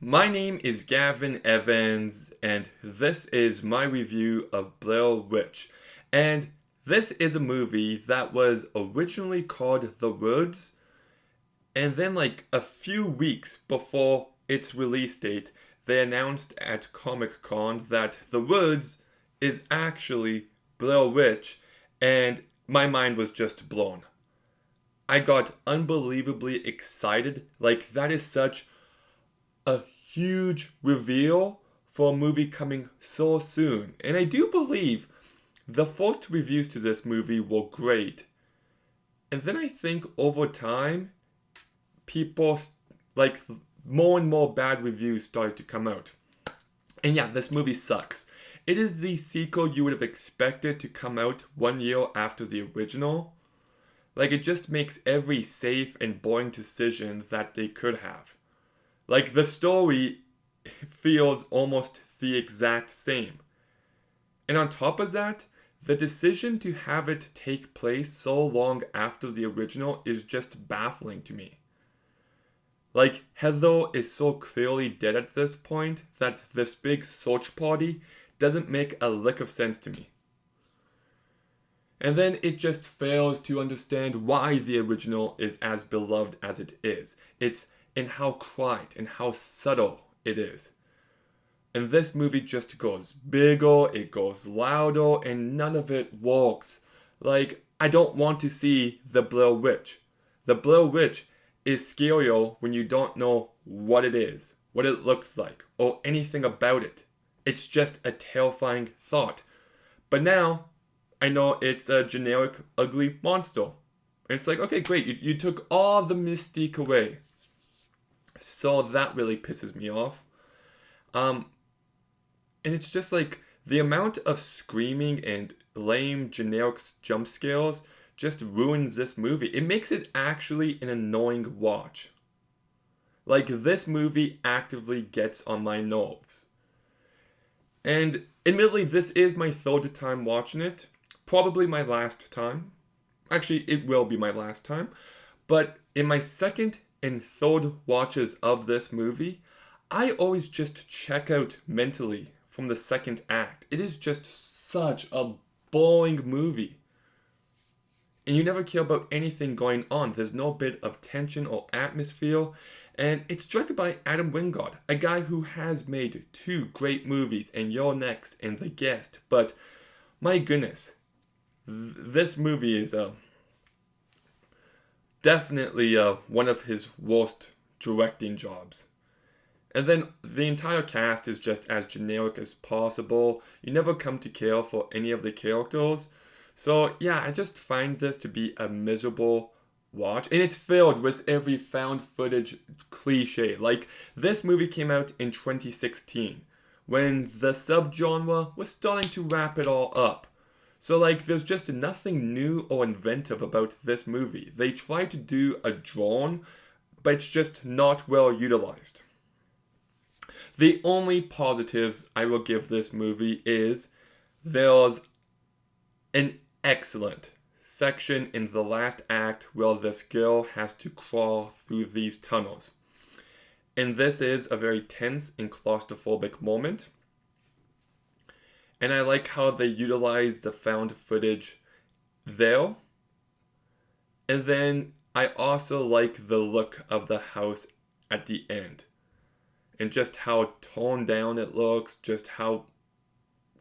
My name is Gavin Evans, and this is my review of Blair Witch. And this is a movie that was originally called The Woods, and then like a few weeks before its release date, they announced at Comic-Con that The Woods is actually Blair Witch, and my mind was just blown. I got unbelievably excited. Like, that is such a huge reveal for a movie coming so soon. And I do believe the first reviews to this movie were great. And then I think over time, people, like, more and more bad reviews started to come out. And yeah, this movie sucks. It is the sequel you would have expected to come out 1 year after the original. Like, it just makes every safe and boring decision that they could have. Like, the story feels almost the exact same. And on top of that, the decision to have it take place so long after the original is just baffling to me. Like, Heather is so clearly dead at this point that this big search party doesn't make a lick of sense to me. And then it just fails to understand why the original is as beloved as it is. It's in how quiet and how subtle it is. And this movie just goes bigger, it goes louder, and none of it works. Like, I don't want to see the Blair Witch. The Blair Witch is scarier when you don't know what it is, what it looks like, or anything about it. It's just a terrifying thought. But now, I know it's a generic, ugly monster. And it's like, okay, great, you took all the mystique away. So that really pisses me off. And it's just like, the amount of screaming and lame, generic jump scares just ruins this movie. It makes it actually an annoying watch. Like, this movie actively gets on my nerves. And admittedly, this is my third time watching it. Probably my last time. Actually, it will be my last time. But in my second and third watches of this movie, I always just check out mentally from the second act. It is just such a boring movie. And you never care about anything going on. There's no bit of tension or atmosphere. And it's directed by Adam Wingard, a guy who has made two great movies, and You're Next and The Guest. But my goodness, this movie is definitely one of his worst directing jobs. And then the entire cast is just as generic as possible. You never come to care for any of the characters. So yeah, I just find this to be a miserable watch. And it's filled with every found footage cliche. Like, this movie came out in 2016, when the subgenre was starting to wrap it all up. So, like, there's just nothing new or inventive about this movie. They try to do a drone, but it's just not well utilized. The only positives I will give this movie is there's an excellent section in the last act where this girl has to crawl through these tunnels. And this is a very tense and claustrophobic moment. And I like how they utilize the found footage there. And then I also like the look of the house at the end. And just how toned down it looks, just how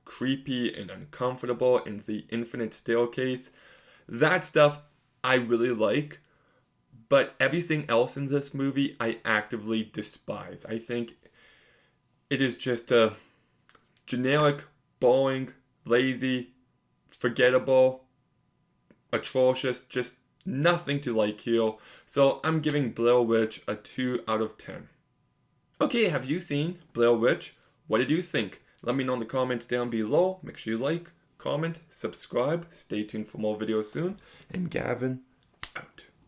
creepy and uncomfortable, and the infinite staircase. That stuff I really like. But everything else in this movie I actively despise. I think it is just a generic, boring, lazy, forgettable, atrocious, just nothing to like here. So I'm giving Blair Witch a 2 out of 10. Okay, have you seen Blair Witch? What did you think? Let me know in the comments down below. Make sure you like, comment, subscribe. Stay tuned for more videos soon. And Gavin, out.